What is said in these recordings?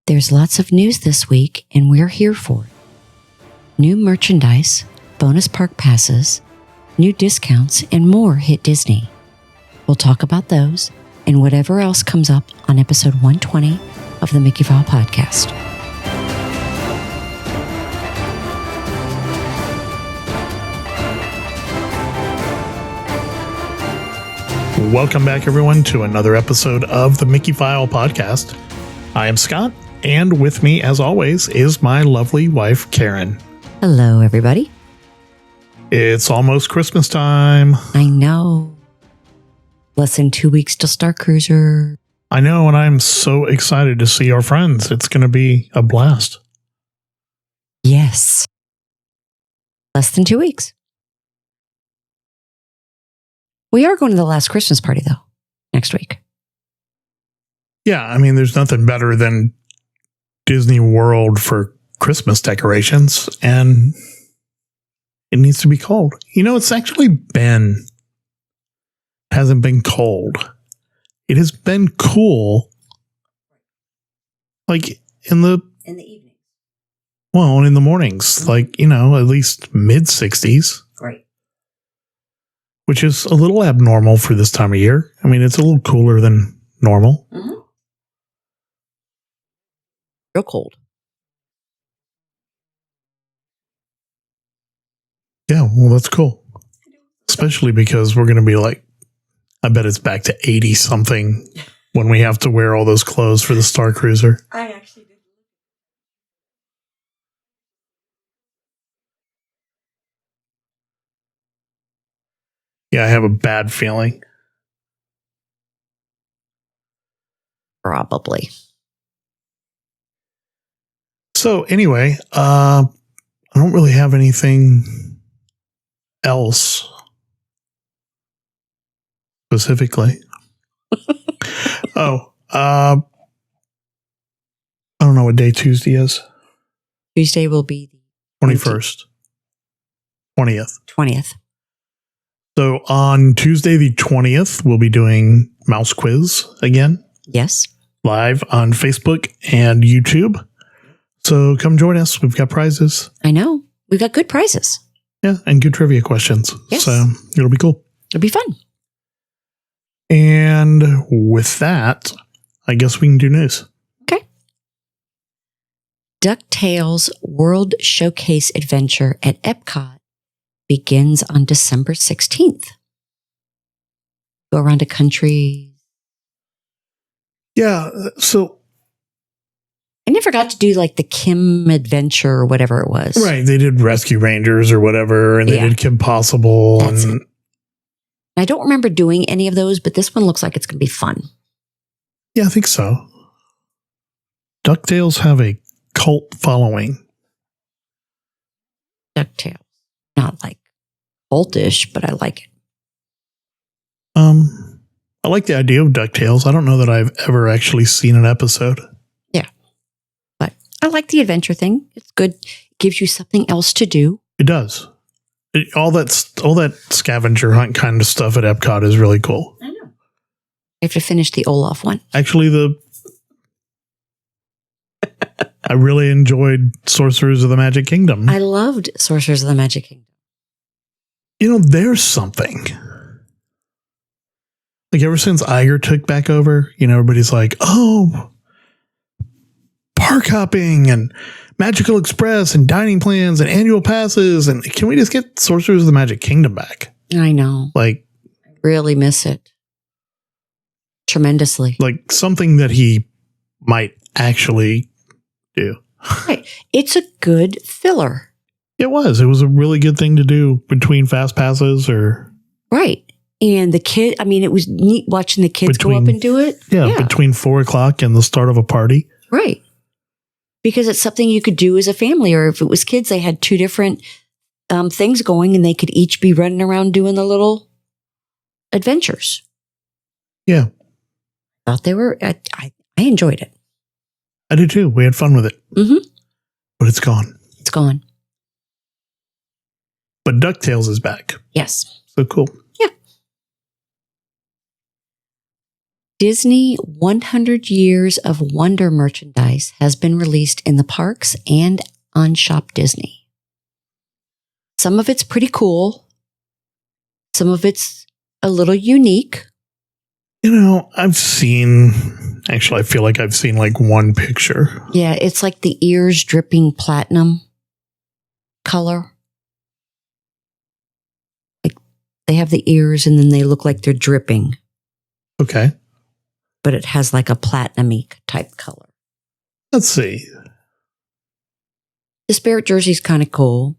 There's lots of news this week, and we're here for it. New merchandise, bonus park passes, new discounts, and more hit Disney. We'll talk about those and whatever else comes up on episode 120 of the Mickeyphile podcast. Welcome back, everyone, to another episode of the Mickeyphile podcast. I am Scott, and with me, as always, is my lovely wife, Karen. Hello, everybody. It's almost Christmas time. I know. Less than 2 weeks till Star Cruiser. I know, and I'm so excited to see our friends. It's going to be a blast. Yes. Less than 2 weeks. We are going to the last Christmas party, though, next week. Yeah, I mean, there's nothing better than Disney World for Christmas decorations, and it needs to be cold. You know, it's actually hasn't been cold. It has been cool, like in the evening. Well, in the mornings, like, you know, at least mid 60s. Right. Which is a little abnormal for this time of year. I mean, it's a little cooler than normal. Mm-hmm. Real cold. Yeah, well, that's cool. Especially because we're going to be like, I bet it's back to 80 something when we have to wear all those clothes for the Star Cruiser. I actually did. Yeah, I have a bad feeling. Probably. So anyway, I don't really have anything else specifically. I don't know what day Tuesday is. Tuesday will be the 21st. 20th. 20th. So on Tuesday the 20th, we'll be doing Mouse Quiz again. Yes. Live on Facebook and YouTube. So come join us. We've got prizes. I know. We've got good prizes. Yeah, and good trivia questions. Yes. So it'll be cool. It'll be fun. And with that, I guess we can do news. Okay. DuckTales World Showcase Adventure at Epcot begins on December 16th. Go around a country. Yeah, so I never got to do like the Kim Adventure or whatever it was. right, they did Rescue Rangers or whatever, and they did Kim Possible. That's it. I don't remember doing any of those, but this one looks like it's going to be fun. Yeah, I think so. DuckTales have a cult following. DuckTales. Not like cultish, but I like it. I like the idea of DuckTales. I don't know that I've ever actually seen an episode. Yeah. But I like the adventure thing. It's good. It gives you something else to do. It does. All that scavenger hunt kind of stuff at Epcot is really cool. I know. You have to finish the Olaf one. Actually, I really enjoyed Sorcerers of the Magic Kingdom. I loved Sorcerers of the Magic Kingdom. You know, there's something. Like ever since Iger took back over, you know, everybody's like, oh, park hopping and Magical Express and dining plans and annual passes. And can we just get Sorcerers of the Magic Kingdom back? I know. Like, I really miss it. Tremendously. Like something that he might actually do. Right. It's a good filler. It was. It was a really good thing to do between fast passes or. Right. And the kid, I mean, it was neat watching the kids go up and do it. Yeah, between 4 o'clock and the start of a party. Right. Because it's something you could do as a family, or if it was kids, they had two different things going and they could each be running around doing the little adventures. Yeah. Thought they were, I enjoyed it. I did too. We had fun with it. Mm-hmm. But it's gone. It's gone. But DuckTales is back. Yes. So cool. Yeah. Disney 100 Years of Wonder merchandise has been released in the parks and on Shop Disney. Some of it's pretty cool. Some of it's a little unique. I feel like I've seen like one picture. Yeah, it's like the ears dripping platinum color. Like they have the ears and then they look like they're dripping. Okay. But it has like a platinum-y type color. Let's see. The Spirit jersey's kind of cool.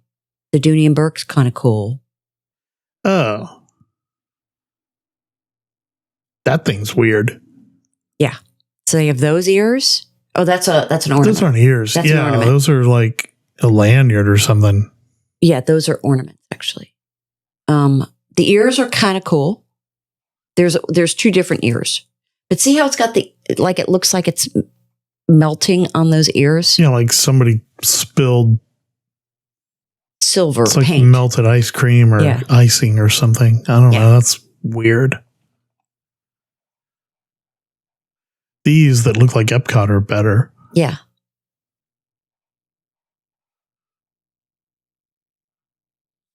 The Dooney and Burke's kind of cool. Oh. That thing's weird. Yeah. So they have those ears. Oh, that's an ornament. Those aren't ears. That's an ornament. Those are like a lanyard or something. Yeah, those are ornaments, actually. The ears are kind of cool. There's two different ears. But see how it's got it looks like it's melting on those ears? Yeah, like somebody spilled silver it's like paint. Melted ice cream or icing or something. I don't know. That's weird. These that look like Epcot are better. Yeah.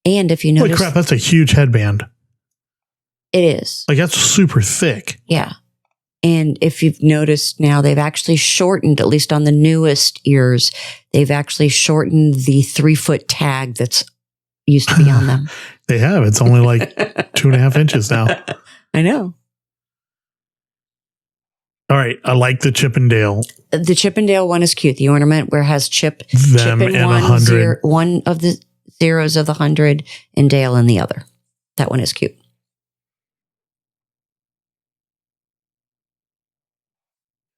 And if you notice... Holy crap, that's a huge headband. It is. Like, that's super thick. Yeah. And if you've noticed now, they've actually shortened, at least on the newest ears, they've actually shortened the 3-foot tag that's used to be on them. They have. It's only like 2.5 inches now. I know. All right. I like the Chippendale. The Chippendale one is cute. The ornament where it has Chip Them in and one, 100. one of the zeros of the 100 and Dale in the other. That one is cute.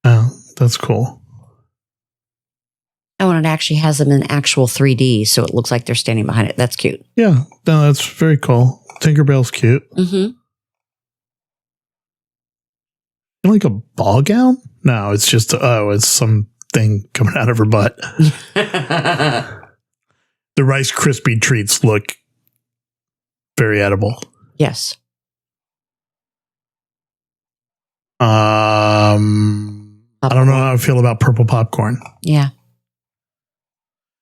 Oh, that's cool. Oh, and it actually has them in actual 3D, so it looks like they're standing behind it. That's cute. Yeah, no, that's very cool. Tinkerbell's cute. Mm-hmm. Like a ball gown? No, it's just, it's something coming out of her butt. The Rice Krispie treats look very edible. Yes. I don't know how I feel about purple popcorn. Yeah.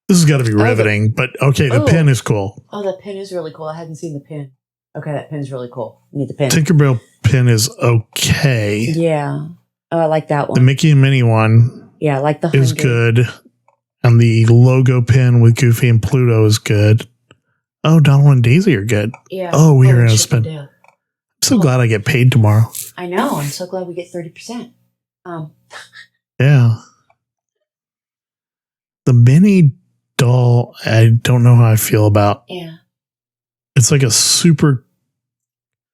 This has got to be riveting, but okay, the pin is cool. Oh, that pin is really cool. I hadn't seen the pin. Okay, that pin's really cool. I need the pin. Tinkerbell pin is okay. Yeah. Oh, I like that one. The Mickey and Minnie one I like the 100. is good. And the logo pin with Goofy and Pluto is good. Oh, Donald and Daisy are good. Yeah. Oh, we're going to spend. I'm so glad I get paid tomorrow. I know. I'm so glad we get 30%. Yeah. The Minnie doll, I don't know how I feel about. Yeah. It's like a super.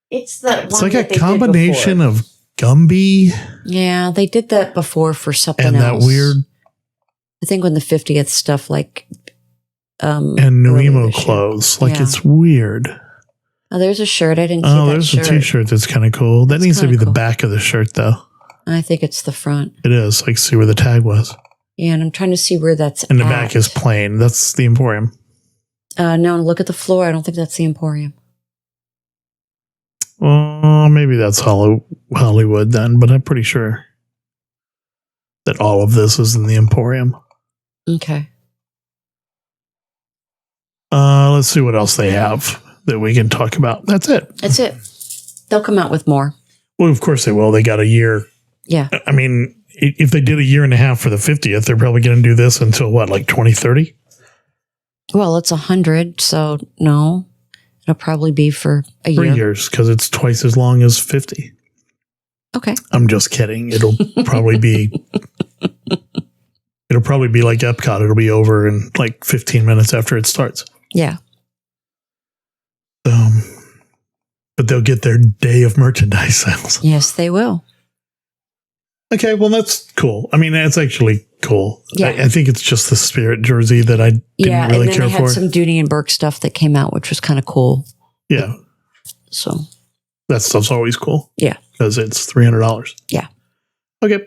It's like a combination of Gumby. Yeah, they did that before for something and else. That weird. I think when the 50th stuff like. And Nuemo clothes. Like it's weird. Oh, there's a shirt. I didn't see that shirt. Oh, there's a t-shirt that's kind of cool. That needs to be the back of the shirt, though. I think it's the front. It is. Like, see where the tag was. Yeah, and I'm trying to see where that's And the back is plain. That's the Emporium. No, look at the floor. I don't think that's the Emporium. Maybe that's Hollywood then, but I'm pretty sure that all of this is in the Emporium. Okay. Let's see what else they have that we can talk about. That's it. That's it. They'll come out with more. Well, of course they will. They got a year. Yeah. I mean, if they did a year and a half for the 50th, they're probably going to do this until what, like 2030? Well, it's 100, so no. It'll probably be for a year. 3 years, because it's twice as long as 50. Okay. I'm just kidding. It'll probably be... It'll probably be like Epcot. It'll be over in like 15 minutes after it starts. Yeah. But they'll get their day of merchandise sales. Yes, they will. Okay, well, that's cool. I mean, that's actually cool. Yeah. I think it's just the Spirit jersey that I didn't really care for. And then they had some Dooney and Burke stuff that came out, which was kind of cool. Yeah. So. That stuff's always cool. Yeah. Because it's $300. Yeah. Okay. All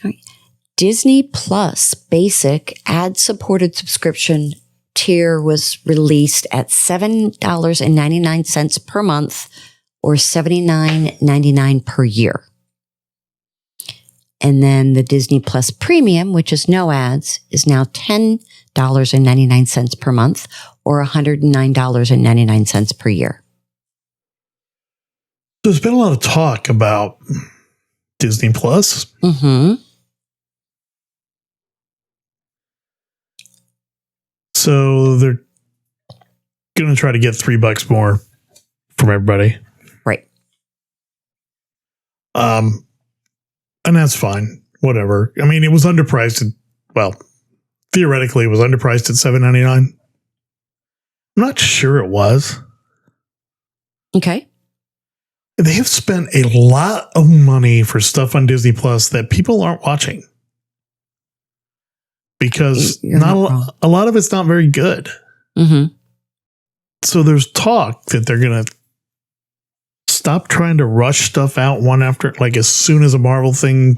right. Disney Plus Basic ad-supported subscription tier was released at $7.99 per month or $79.99 per year. And then the Disney Plus Premium, which is no ads, is now $10.99 per month or $109.99 per year. There's been a lot of talk about Disney Plus. Mm-hmm. So they're going to try to get $3 more from everybody. Right. And that's fine. Whatever. I mean, it was underpriced. Theoretically, it was underpriced at $7.99. I'm not sure it was. Okay. They have spent a lot of money for stuff on Disney Plus that people aren't watching. Because a lot of it's not very good. Mm-hmm. So there's talk that they're going to stop trying to rush stuff out one after, like as soon as a Marvel thing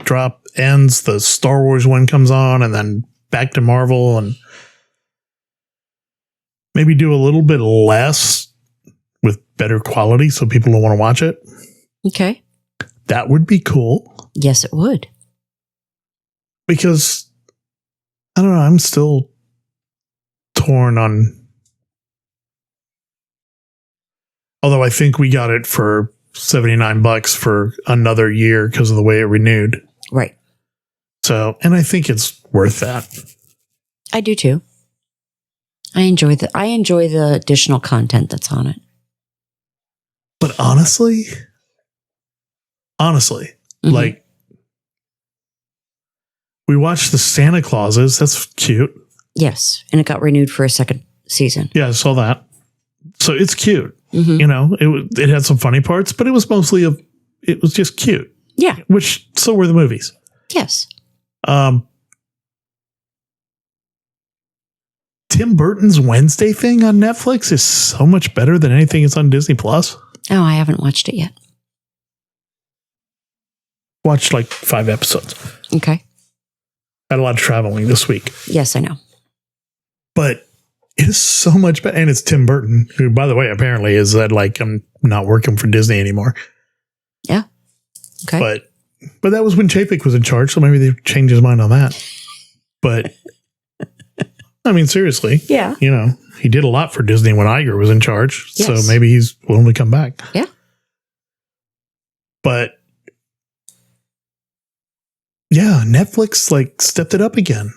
ends, the Star Wars one comes on, and then back to Marvel, and maybe do a little bit less with better quality so people don't want to watch it. Okay. That would be cool. Yes, it would. Because I don't know, I'm still torn on. Although I think we got it for $79 for another year because of the way it renewed. Right. So, and I think it's worth that. I do too. I enjoy the additional content that's on it. But honestly, Mm-hmm. like we watched the Santa Clauses. That's cute. Yes. And it got renewed for a second season. Yeah, I saw that. So it's cute. Mm-hmm. You know, it had some funny parts, but it was mostly it was just cute. Yeah. Which so were the movies. Yes. Tim Burton's Wednesday thing on Netflix is so much better than anything that's on Disney Plus. Oh, I haven't watched it yet. Watched like 5 episodes. Okay. Had a lot of traveling this week. Yes, I know. But it is so much better. And it's Tim Burton, who, by the way, apparently is that like, I'm not working for Disney anymore. Yeah. Okay. But that was when Chapek was in charge, so maybe they changed his mind on that. But I mean, seriously. Yeah. You know, he did a lot for Disney when Iger was in charge. Yes. So maybe he's willing to come back. Yeah. But yeah, Netflix like stepped it up again.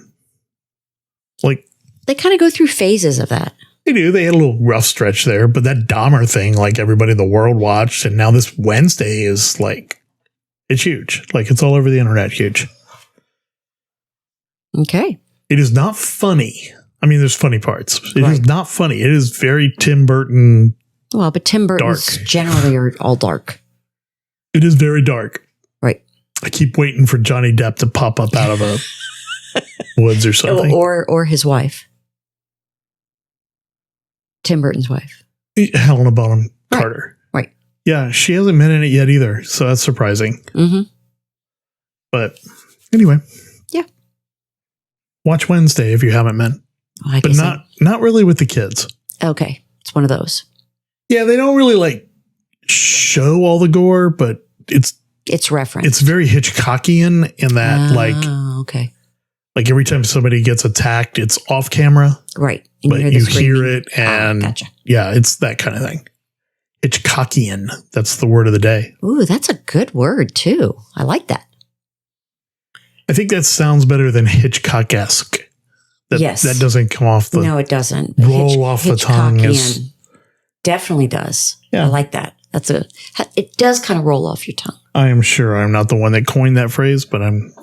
Like they kind of go through phases of that. They do. They had a little rough stretch there, but that Dahmer thing, like everybody in the world watched, and now this Wednesday is like, it's huge. Like it's all over the internet, huge. Okay. It is not funny. I mean, there's funny parts. It Right. is not funny. It is very Tim Burton. Well, but Tim Burton's Dark. generally are all dark. It is very dark. Right. I keep waiting for Johnny Depp to pop up out of a woods or something. Or his wife. Tim Burton's wife. Helena Bonham Carter. Right. Yeah, she hasn't been in it yet either, so that's surprising. Mm-hmm. But anyway. Yeah. Watch Wednesday if you haven't been. Well, but not really with the kids. Okay. It's one of those. Yeah, they don't really like show all the gore, but it's referenced. It's very Hitchcockian in that okay. Like every time somebody gets attacked, it's off camera. Right. And But you hear it and gotcha. Yeah, it's that kind of thing. Hitchcockian. That's the word of the day. Ooh, that's a good word too. I like that. I think that sounds better than Hitchcock-esque. Yes. That doesn't come off the No, it doesn't. roll off the tongue. Definitely does. Yeah. I like that. It does kind of roll off your tongue. I am sure I'm not the one that coined that phrase, but I'm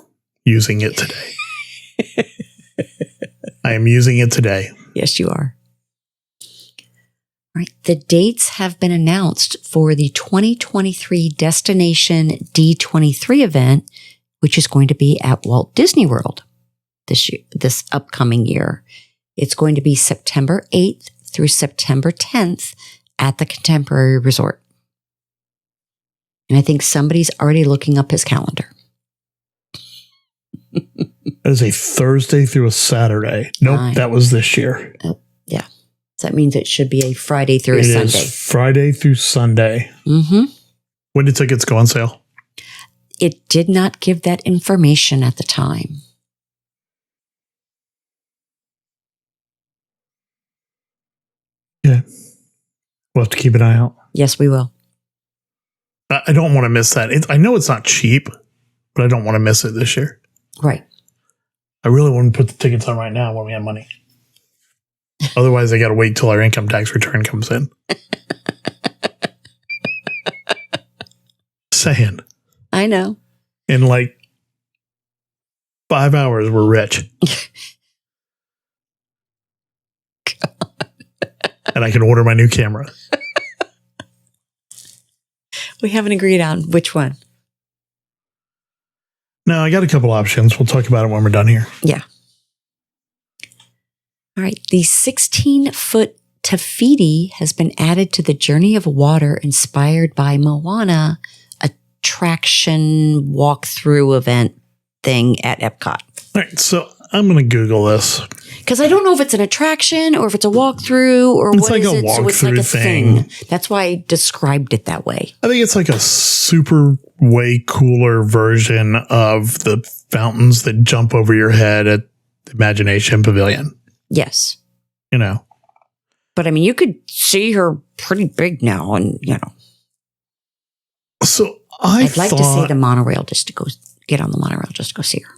using it today. I am using it today. Yes, you are. All right. The dates have been announced for the 2023 Destination D23 event, which is going to be at Walt Disney World this upcoming year. It's going to be September 8th through September 10th at the Contemporary Resort. And I think somebody's already looking up his calendar. That is a Thursday through a Saturday. Nope, that was this year. Oh, yeah. So that means it should be a Friday through a Sunday. It is Friday through Sunday. Mm-hmm. When do tickets go on sale? It did not give that information at the time. Yeah. We'll have to keep an eye out. Yes, we will. I don't want to miss that. I know it's not cheap, but I don't want to miss it this year. Right. I really want to put the tickets on right now when we have money. Otherwise, I got to wait till our income tax return comes in. Saying. I know. In like 5 hours, we're rich. And I can order my new camera. We haven't agreed on which one. No, I got a couple options. We'll talk about it when we're done here. Yeah. All right. The 16-foot Tafiti has been added to the Journey of Water inspired by Moana attraction walkthrough event thing at Epcot. All right. So I'm going to Google this. Because I don't know if it's an attraction or if it's a walkthrough or it's what like is a it. So it's like a thing. That's why I described it that way. I think it's like a super way cooler version of the fountains that jump over your head at the Imagination Pavilion. Yes. You know. But I mean, you could see her pretty big now and, you know. So I'd like to see the monorail just to go get on the monorail just to go see her.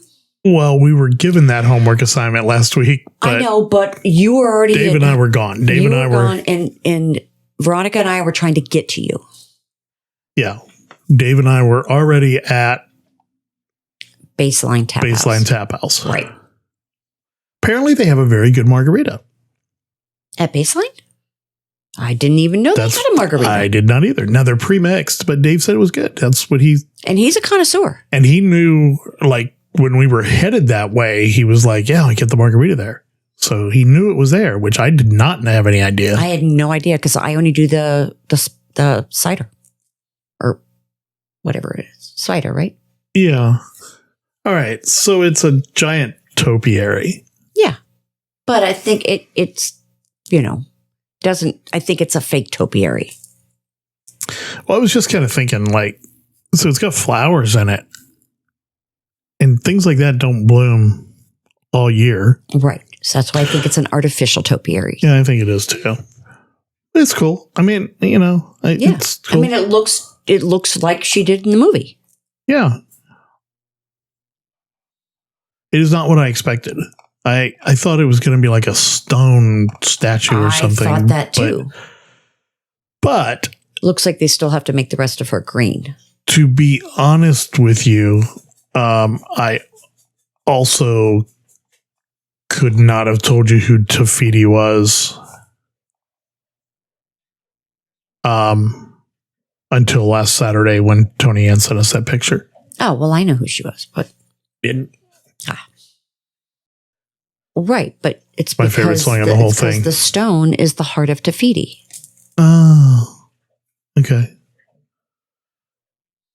Well, we were given that homework assignment last week. But I know, but you were already... Dave and I were gone. Dave and I were gone, and Veronica and I were trying to get to you. Yeah. Dave and I were already at... Baseline Tap House. Right. Apparently, they have a very good margarita. At Baseline? I didn't even know they had a margarita. I did not either. Now, they're pre-mixed, but Dave said it was good. That's what he... And he's a connoisseur. And he knew, like... When we were headed that way, he was like, yeah, I get the margarita there. So he knew it was there, which I did not have any idea. I had no idea because I only do the cider or whatever it is. Cider, right? Yeah. All right. So it's a giant topiary. Yeah. But I think it's, you know, I think it's a fake topiary. Well, I was just kind of thinking like, so it's got flowers in it. And things like that don't bloom all year. Right. So that's why I think it's an artificial topiary. Yeah, I think it is too. It's cool. I mean, you know, it's cool. I mean, it looks like she did in the movie. Yeah. It is not what I expected. I thought it was going to be like a stone statue or something. I thought that too. But looks like they still have to make the rest of her green. To be honest with you, I also could not have told you who Tafiti was until last Saturday when Tony Ann sent us that picture. Oh, well, I know who she was, but didn't. Right, but it's my favorite song of the whole thing. The stone is the heart of Tafiti. Oh, okay.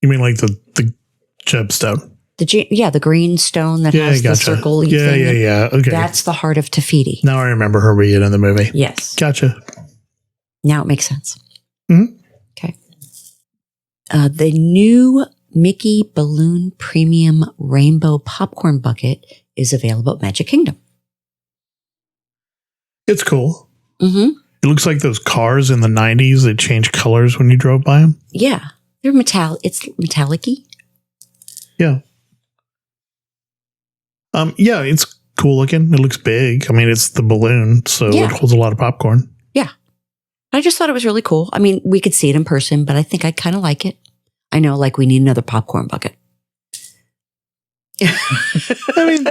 You mean like the gemstone? The green stone that has the circle thing. Yeah. Okay. That's the heart of Tafiti. Now I remember her being in the movie. Yes. Gotcha. Now it makes sense. Mm-hmm. Okay. The new Mickey Balloon Premium Rainbow Popcorn Bucket is available at Magic Kingdom. It's cool. Mm-hmm. It looks like those cars in the 90s that changed colors when you drove by them. Yeah. They're it's metallic-y. Yeah. Yeah, it's cool looking. It looks big. I mean, it's the balloon, so it holds a lot of popcorn. Yeah. I just thought it was really cool. I mean, we could see it in person, but I think I kind of like it. I know, like, we need another popcorn bucket. I mean,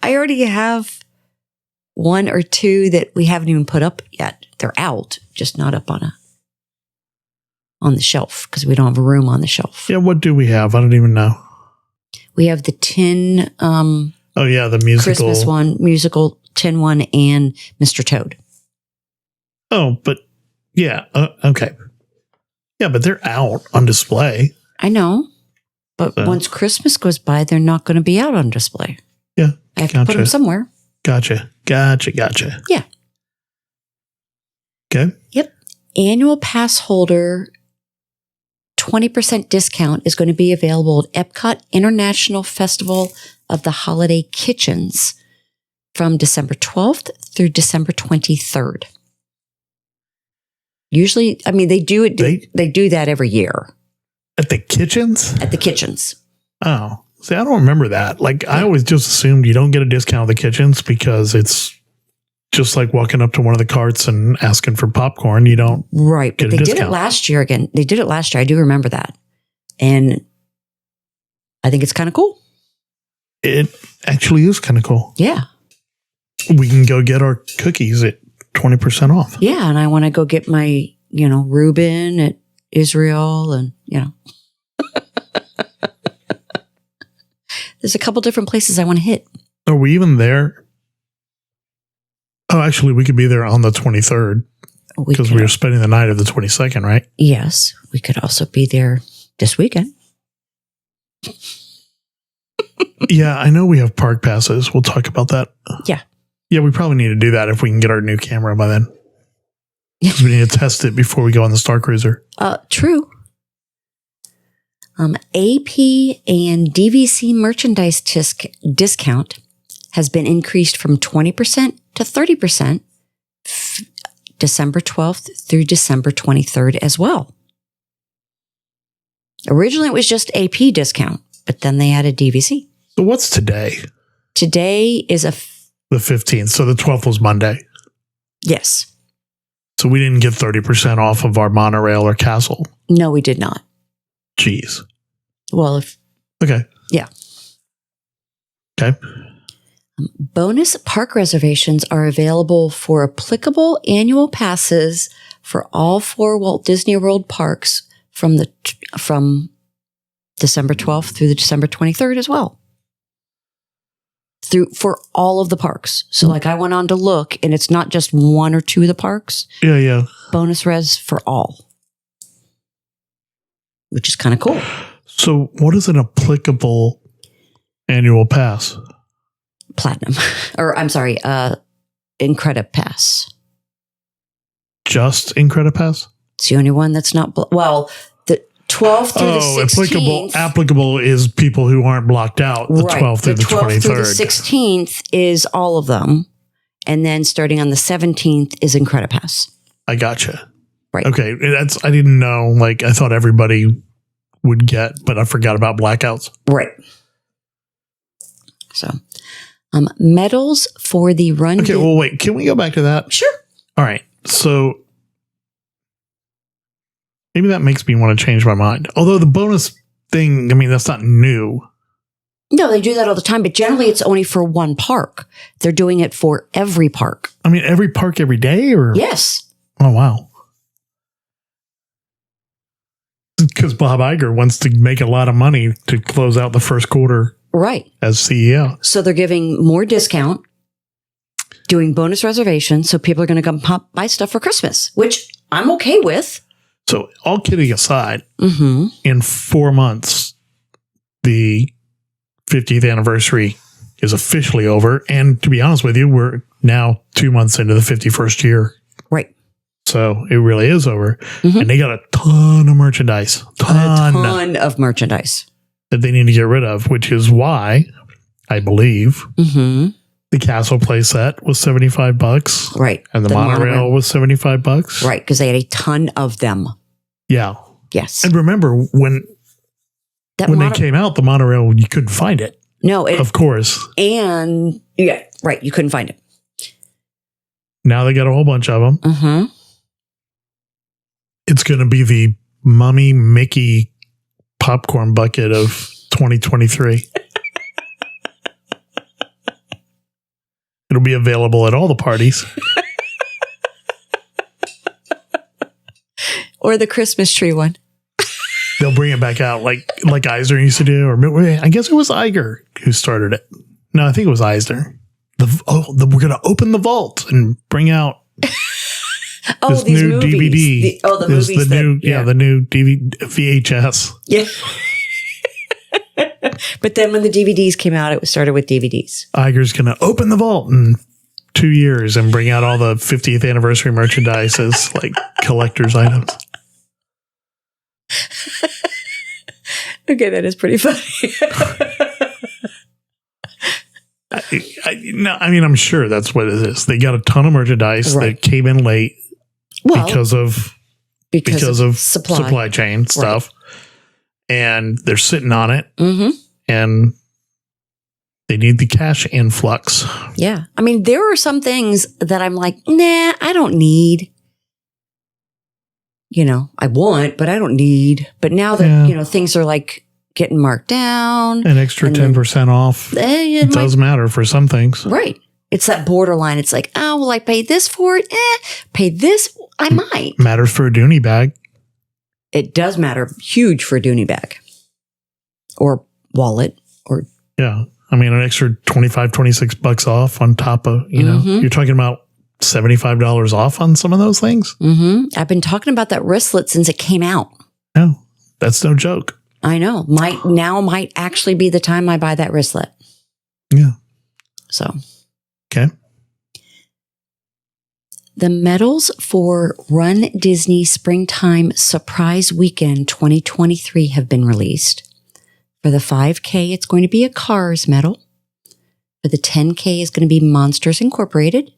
I already have one or two that we haven't even put up yet. They're out, just not up on the shelf because we don't have a room on the shelf. Yeah, what do we have? I don't even know. We have the tin. Oh yeah, the musical tin one, and Mr. Toad. Oh, but yeah, okay. Yeah, but they're out on display. I know, but once Christmas goes by, they're not going to be out on display. Yeah, I have to put them somewhere. Gotcha. Yeah. Okay. Yep. Annual pass holder 20% discount is going to be available at Epcot International Festival of the Holiday Kitchens from December 12th through December 23rd. Usually, I mean, they do that every year. At the kitchens? At the kitchens. Oh, see, I don't remember that. Like, I always just assumed you don't get a discount at the kitchens because it's just like walking up to one of the carts and asking for popcorn. You don't right, but get a they discount. did it last year again. They did it last year. I do remember that, and I think it's kind of cool. It actually is kind of cool. Yeah, we can go get our cookies at 20% off. Yeah, and I want to go get my Reuben at Israel, and there's a couple different places I want to hit. Are we even there? Oh, actually, we could be there on the 23rd because we were spending the night of the 22nd, right? Yes. We could also be there this weekend. Yeah, I know we have park passes. We'll talk about that. Yeah. Yeah, we probably need to do that if we can get our new camera by then. Because we need to test it before we go on the Star Cruiser. True. AP and DVC merchandise discount has been increased from 20% to 30% December 12th through December 23rd as well. Originally, it was just AP discount, but then they added DVC. So what's today? Today is the 15th. So the 12th was Monday. Yes. So we didn't get 30% off of our monorail or castle. No, we did not. Jeez. Well, okay. Yeah. Okay. Bonus park reservations are available for applicable annual passes for all 4 Walt Disney World parks from December 12th through the December 23rd as well. For all of the parks. So like I went on to look and it's not just 1 or 2 of the parks. Yeah, yeah. Bonus res for all. Which is kind of cool. So what is an applicable annual pass? Platinum. Or I'm sorry, Incredipass. Pass. Just Incredipass? It's the only one that's not, the 12th through the 16th. Applicable is people who aren't blocked out. The 12th through the 23rd. Through the 16th is all of them. And then starting on the 17th is Incredipass. I gotcha. Right. Okay. I didn't know. Like, I thought everybody would get, but I forgot about blackouts. Right. So, medals for the run. Okay. Well, wait. Can we go back to that? Sure. All right. So, maybe that makes me want to change my mind. Although the bonus thing, I mean, that's not new. No, they do that all the time, but generally it's only for one park. They're doing it for every park. I mean, every park every day? Or yes. Oh, wow. Because Bob Iger wants to make a lot of money to close out the first quarter. Right. As CEO. So they're giving more discount, doing bonus reservations, so people are going to come buy stuff for Christmas, which I'm okay with. So, all kidding aside, in 4 months, the 50th anniversary is officially over. And to be honest with you, we're now 2 months into the 51st year. Right. So, it really is over. And they got a ton of merchandise. A ton of merchandise. That they need to get rid of, which is why, I believe, the castle playset was $75. Right. And the monorail was $75. Right, because they had a ton of them. Yeah. Yes. And remember, when they came out, the monorail, you couldn't find it. No. Of course. And, yeah, right, you couldn't find it. Now they got a whole bunch of them. It's going to be the Mummy Mickey popcorn bucket of 2023. It'll be available at all the parties. Or the Christmas tree one. They'll bring it back out like Eisner used to do. Or I guess it was Iger who started it. No, I think it was Eisner. We're going to open the vault and bring out this these new movies. DVD. The movies. The new DVD VHS. Yeah. But then when the DVDs came out, it started with DVDs. Iger's going to open the vault in 2 years and bring out all the 50th anniversary merchandise as like collector's items. Okay, that is pretty funny. I'm sure that's what it is. They got a ton of merchandise that came in late because of supply chain stuff, and they're sitting on it, and they need the cash influx. Yeah, I mean, there are some things that I'm like, nah, I don't need. I want, but I don't need. But now that things are like getting marked down, an extra 10% off, it does matter for some things, right? It's that borderline. It's like, oh, will I pay this for it? Pay this? I might. Matters for a Dooney bag. It does matter huge for a Dooney bag or wallet or. Yeah. I mean, an extra $25-$26 off on top of, you're talking about $75 off on some of those things. I've been talking about that wristlet since it came out. No, that's no joke. I know. Might actually be the time I buy that wristlet. Yeah. So. Okay. The medals for Run Disney Springtime Surprise Weekend 2023 have been released. For the 5K, it's going to be a Cars medal. For the 10K, it's going to be Monsters Incorporated.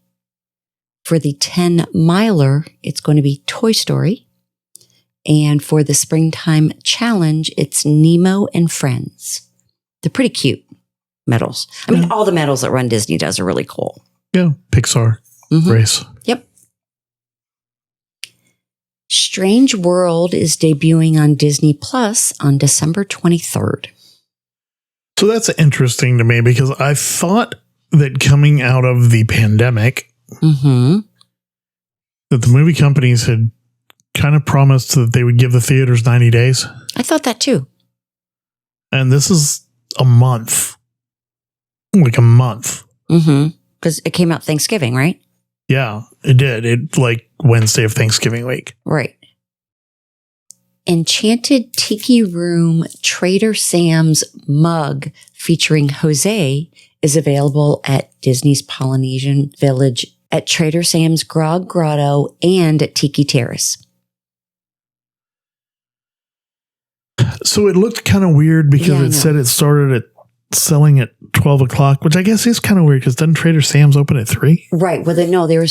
For the 10-miler, it's going to be Toy Story. And for the Springtime Challenge, it's Nemo and Friends. They're pretty cute medals. I mean, all the medals that Run Disney does are really cool. Yeah, Pixar race. Yep. Strange World is debuting on Disney Plus on December 23rd. So that's interesting to me because I thought that coming out of the pandemic, that the movie companies had kind of promised that they would give the theaters 90 days. I thought that too. And this is a month. Like a month. Because it came out Thanksgiving, right? Yeah, it did. It like Wednesday of Thanksgiving week. Right. Enchanted Tiki Room Trader Sam's mug featuring Jose is available at Disney's Polynesian Village, at Trader Sam's Grog Grotto, and at Tiki Terrace. So it looked kind of weird because it said it started at selling at 12 o'clock, which I guess is kind of weird because doesn't Trader Sam's open at 3? Right. Well, they were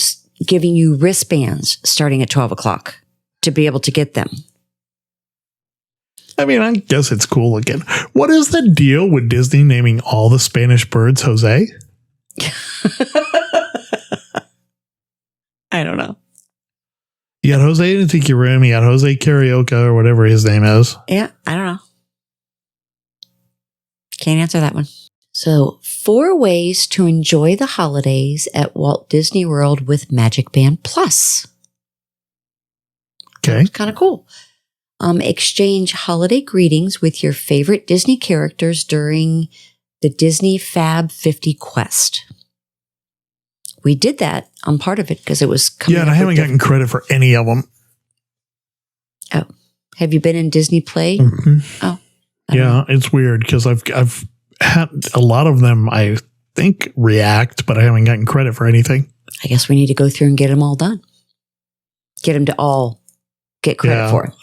giving you wristbands starting at 12 o'clock to be able to get them. I mean, I guess it's cool again. What is the deal with Disney naming all the Spanish birds Jose? I don't know. You got Jose in the Tiki Room. You got Jose Karaoke or whatever his name is. Yeah, I don't know. Can't answer that one. So, 4 ways to enjoy the holidays at Walt Disney World with Magic Band Plus. Okay. Kind of cool. Exchange holiday greetings with your favorite Disney characters during the Disney Fab 50 Quest. We did that on part of it because it was coming. Yeah, and I haven't gotten credit for any of them. Oh, have you been in Disney Play? Oh, yeah, it's weird because I've had a lot of them. I think react, but I haven't gotten credit for anything. I guess we need to go through and get them all done. Get them to all get credit for it.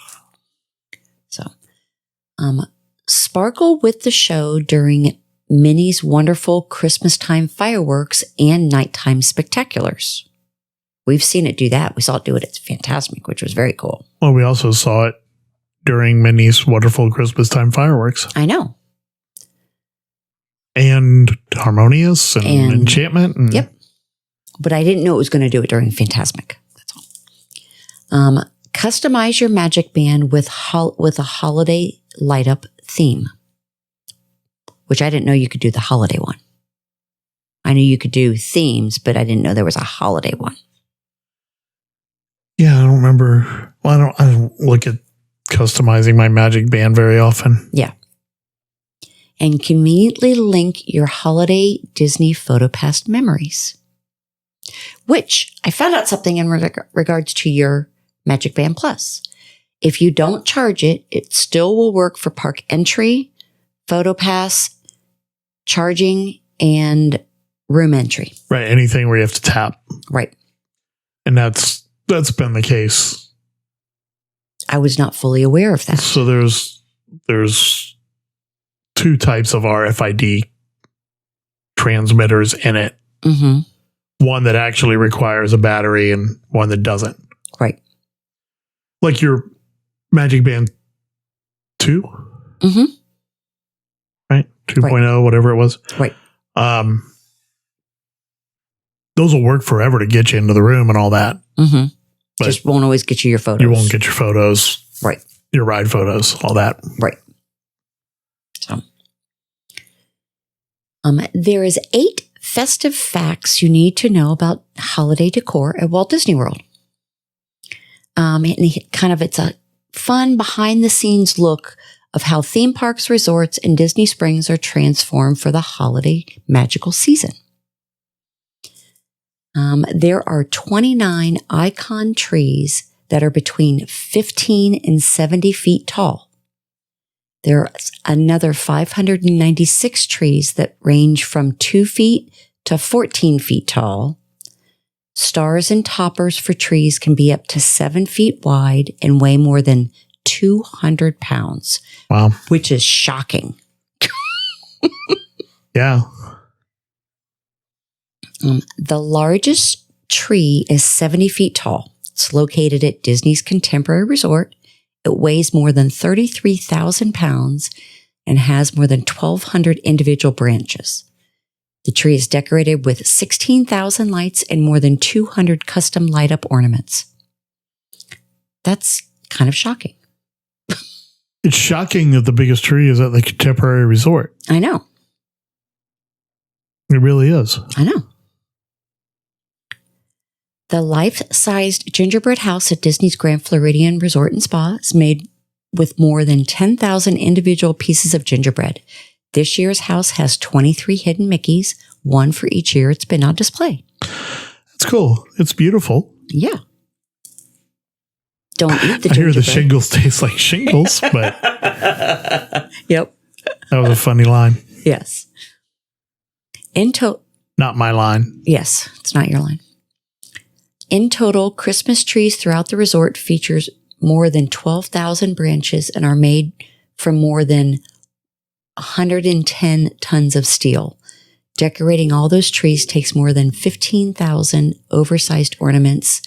So, sparkle with the show during Minnie's wonderful Christmas time fireworks and nighttime spectaculars. We've seen it do that. We saw it do it at Fantasmic, which was very cool. Well, we also saw it during Minnie's wonderful Christmas time fireworks. I know. And Harmonious and Enchantment. And yep. But I didn't know it was going to do it during Fantasmic. That's all. Customize your Magic Band with a holiday light up theme, which I didn't know you could do the holiday one. I knew you could do themes, but I didn't know there was a holiday one. Yeah, I don't remember. Well, I don't look at customizing my Magic Band very often. Yeah. And conveniently link your holiday Disney PhotoPass memories, which I found out something in regards to your Magic Band Plus. If you don't charge it, it still will work for park entry, PhotoPass, charging, and room entry. Right. Anything where you have to tap. Right. And that's been the case. I was not fully aware of that. So there's two types of RFID transmitters in it. Mm-hmm. One that actually requires a battery and one that doesn't. Right. Like your Magic Band 2? Mm-hmm. Right? 2.0, whatever it was. Right. Those will work forever to get you into the room and all that. Mm-hmm. But just won't always get you your photos. You won't get your photos. Right. Your ride photos, all that. Right. So, there is 8 festive facts you need to know about holiday decor at Walt Disney World. And it's a fun behind-the-scenes look of how theme parks, resorts, and Disney Springs are transformed for the holiday magical season. There are 29 icon trees that are between 15 and 70 feet tall. There's another 596 trees that range from 2 feet to 14 feet tall. Stars and toppers for trees can be up to 7 feet wide and weigh more than 200 pounds. Wow. Which is shocking. Yeah. The largest tree is 70 feet tall. It's located at Disney's Contemporary Resort. It weighs more than 33,000 pounds and has more than 1,200 individual branches. The tree is decorated with 16,000 lights and more than 200 custom light-up ornaments. That's kind of shocking. It's shocking that the biggest tree is at the Contemporary Resort. I know. It really is. I know. The life-sized gingerbread house at Disney's Grand Floridian Resort and Spa is made with more than 10,000 individual pieces of gingerbread. This year's house has 23 hidden Mickeys, one for each year it's been on display. It's cool. It's beautiful. Yeah. Don't eat the gingerbread. I hear the shingles taste like shingles, but... Yep. That was a funny line. Yes. Not my line. Yes, it's not your line. In total, Christmas trees throughout the resort features more than 12,000 branches and are made from more than 110 tons of steel. Decorating all those trees takes more than 15,000 oversized ornaments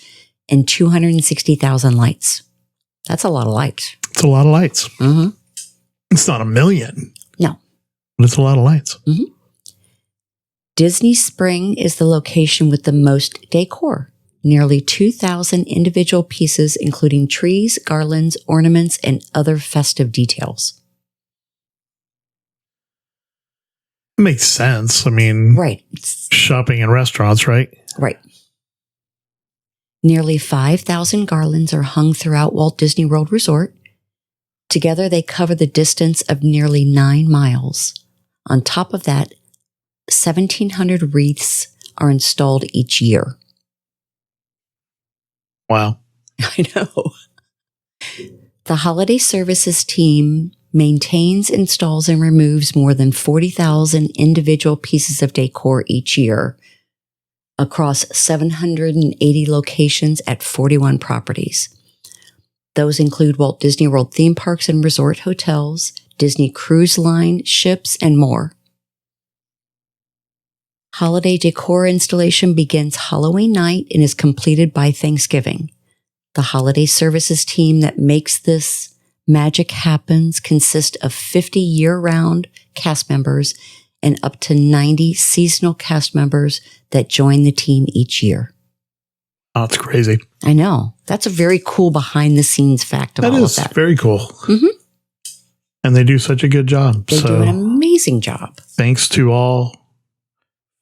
and 260,000 lights. That's a lot of lights. It's a lot of lights. Mm-hmm. It's not a million. No. But it's a lot of lights. Mm-hmm. Disney Spring is the location with the most decor. Nearly 2,000 individual pieces, including trees, garlands, ornaments, and other festive details. It makes sense. I mean, right. Shopping and restaurants, right? Right. Nearly 5,000 garlands are hung throughout Walt Disney World Resort. Together, they cover the distance of nearly 9 miles. On top of that, 1,700 wreaths are installed each year. Wow. I know. The holiday services team maintains, installs, and removes more than 40,000 individual pieces of decor each year across 780 locations at 41 properties. Those include Walt Disney World theme parks and resort hotels, Disney Cruise Line ships, and more. Holiday decor installation begins Halloween night and is completed by Thanksgiving. The holiday services team that makes this magic happen consists of 50 year-round cast members and up to 90 seasonal cast members that join the team each year. Oh, that's crazy. I know. That's a very cool behind-the-scenes fact of all of that. Very cool. Mm-hmm. And they do such a good job. They do an amazing job. Thanks to all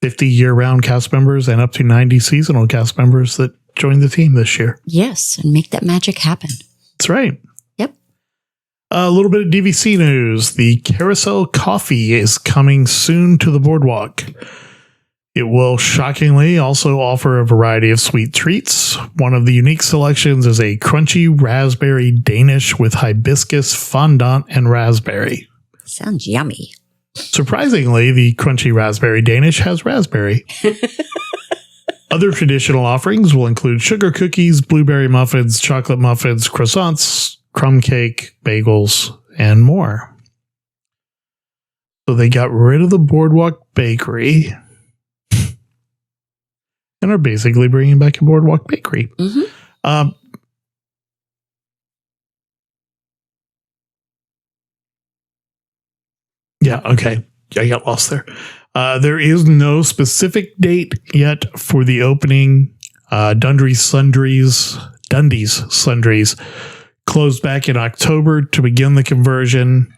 50 year-round cast members and up to 90 seasonal cast members that joined the team this year. Yes, and make that magic happen. That's right. Yep. A little bit of DVC news. The Carousel Coffee is coming soon to the boardwalk. It will shockingly also offer a variety of sweet treats. One of the unique selections is a crunchy raspberry Danish with hibiscus, fondant, and raspberry. Sounds yummy. Surprisingly, the crunchy raspberry Danish has raspberry. Other traditional offerings will include sugar cookies, blueberry muffins, chocolate muffins, croissants, crumb cake, bagels, and more. So they got rid of the Boardwalk Bakery and are basically bringing back a Boardwalk Bakery. Mm-hmm. Yeah, okay. I got lost there. There is no specific date yet for the opening. Dundee's Sundries closed back in October to begin the conversion.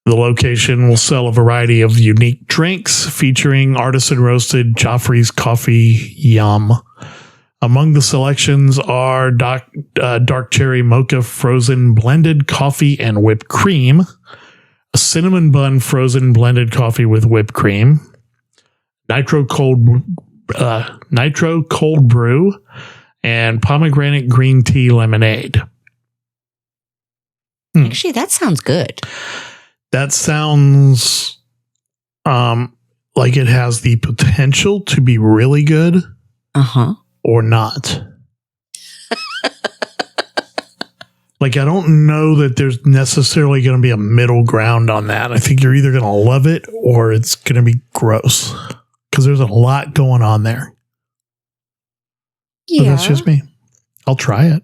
The location will sell a variety of unique drinks featuring artisan roasted Joffrey's Coffee Yum. Among the selections are dark cherry mocha frozen blended coffee and whipped cream, a cinnamon bun frozen blended coffee with whipped cream, nitro cold brew, and pomegranate green tea lemonade. Actually, that sounds good. That sounds like it has the potential to be really good. Or not. Like, I don't know that there's necessarily going to be a middle ground on that. I think you're either going to love it or it's going to be gross. Because there's a lot going on there. Yeah. But that's just me. I'll try it.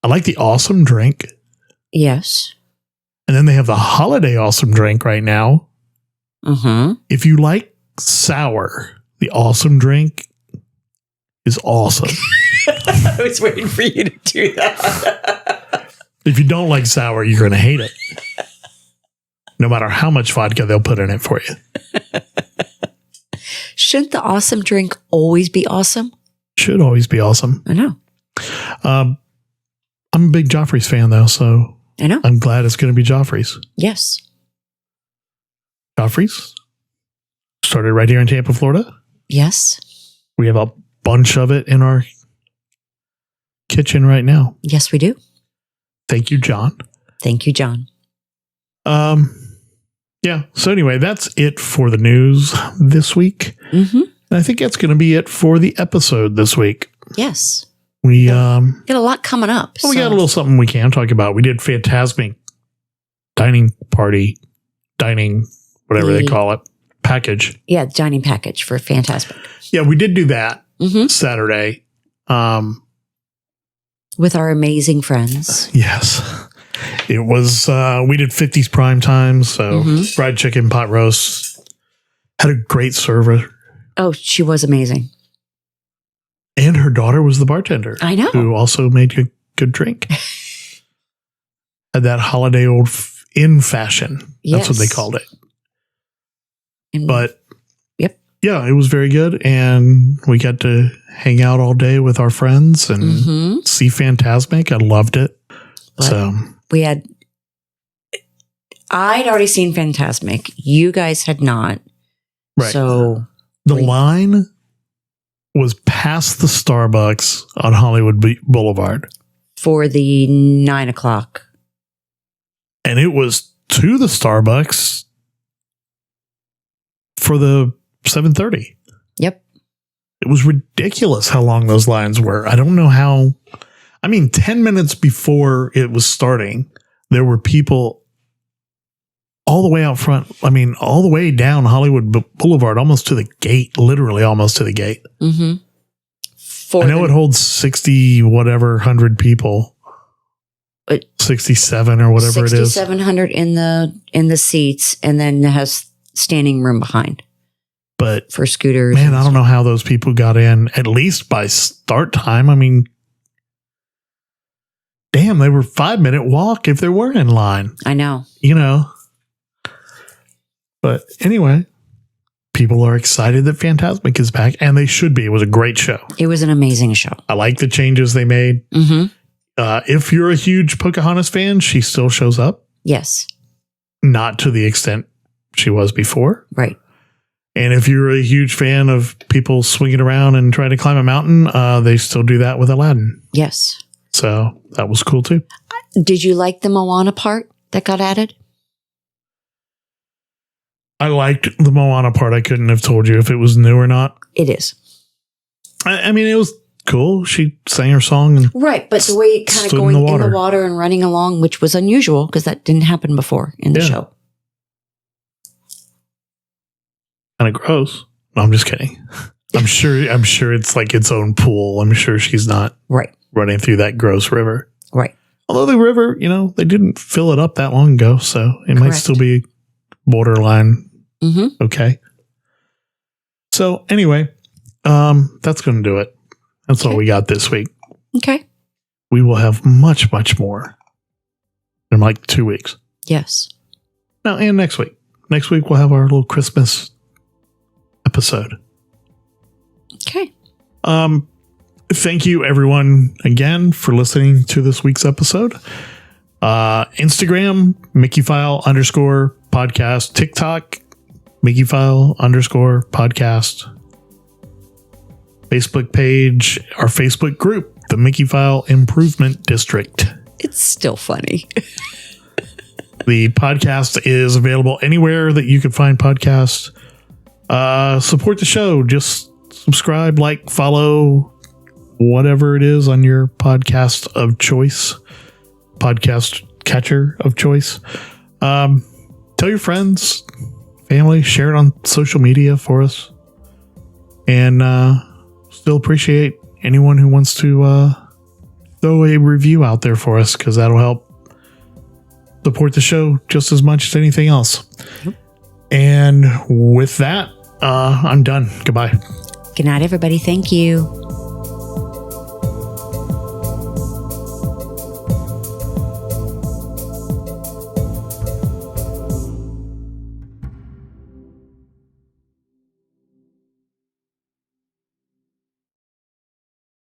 I like the awesome drink. Yes. And then they have the holiday awesome drink right now. If you like sour, the awesome drink is awesome. I was waiting for you to do that. If you don't like sour, you're going to hate it. No matter how much vodka they'll put in it for you. Shouldn't the awesome drink always be awesome? Should always be awesome. I know. I'm a big Joffrey's fan, though, so I know. I'm glad it's going to be Joffrey's. Yes. Joffrey's started right here in Tampa, Florida. Yes. We have a bunch of it in our kitchen right now. Yes, we do. Thank you, John. Thank you, John. Yeah. So anyway, that's it for the news this week. And I think that's going to be it for the episode this week. Yes. We got a lot coming up. We got a little something we can talk about. We did Phantasmic dining, whatever they call it, package. Yeah, dining package for Phantasmic. Yeah, we did do that Saturday. With our amazing friends. Yes. It was, we did 50s prime time, so fried chicken, pot roast. Had a great server. Oh, she was amazing. And her daughter was the bartender. I know. Who also made a good drink. Had that holiday old in fashion. That's what they called it. But yeah, it was very good. And we got to hang out all day with our friends and see Phantasmic. I loved it. But so I'd already seen Phantasmic. You guys had not. Right. So the line was past the Starbucks on Hollywood Boulevard. For the 9 o'clock. And it was to the Starbucks for the 7:30. Yep. It was ridiculous how long those lines were. I don't know how. I mean, 10 minutes before it was starting, there were people all the way out front. I mean, all the way down Hollywood Boulevard, almost to the gate, literally almost to the gate. I know it holds 60, whatever, 100 people. 67 or whatever it is. 6,700 in the seats, and then it has standing room behind. But for scooters. Man, I don't know how those people got in, at least by start time. I mean, damn, they were 5-minute walk if they weren't in line. I know. You know. But anyway, people are excited that Phantasmic is back, and they should be. It was a great show. It was an amazing show. I like the changes they made. If you're a huge Pocahontas fan, she still shows up. Yes. Not to the extent she was before. Right. And if you're a huge fan of people swinging around and trying to climb a mountain, they still do that with Aladdin. Yes. So that was cool too. Did you like the Moana part that got added? I liked the Moana part. I couldn't have told you if it was new or not. It is. I mean, it was cool. She sang her song. And right. But the way kind of going in the water and running along, which was unusual because that didn't happen before in the show. kind of gross. No, I'm just kidding. I'm sure it's like its own pool. I'm sure she's not running through that gross river. Right. Although the river, they didn't fill it up that long ago, so it might still be borderline okay. So anyway, that's going to do it. That's all we got this week. Okay. We will have much, much more in like 2 weeks. Yes. Now, and next week. Next week, we'll have our little Christmas episode. Okay. Thank you, everyone, again, for listening to this week's episode. Instagram, Mickeyphile_podcast. TikTok, Mickeyphile_podcast. Facebook page, our Facebook group, the Mickeyphile Improvement District. It's still funny. The podcast is available anywhere that you can find podcasts. Support the show. Just subscribe, like, follow, whatever it is on your podcast of choice, podcast catcher of choice. Tell your friends, family, share it on social media for us. And still appreciate anyone who wants to throw a review out there for us, because that'll help support the show just as much as anything else. Yep. And with that, I'm done. Goodbye. Good night, everybody. Thank you.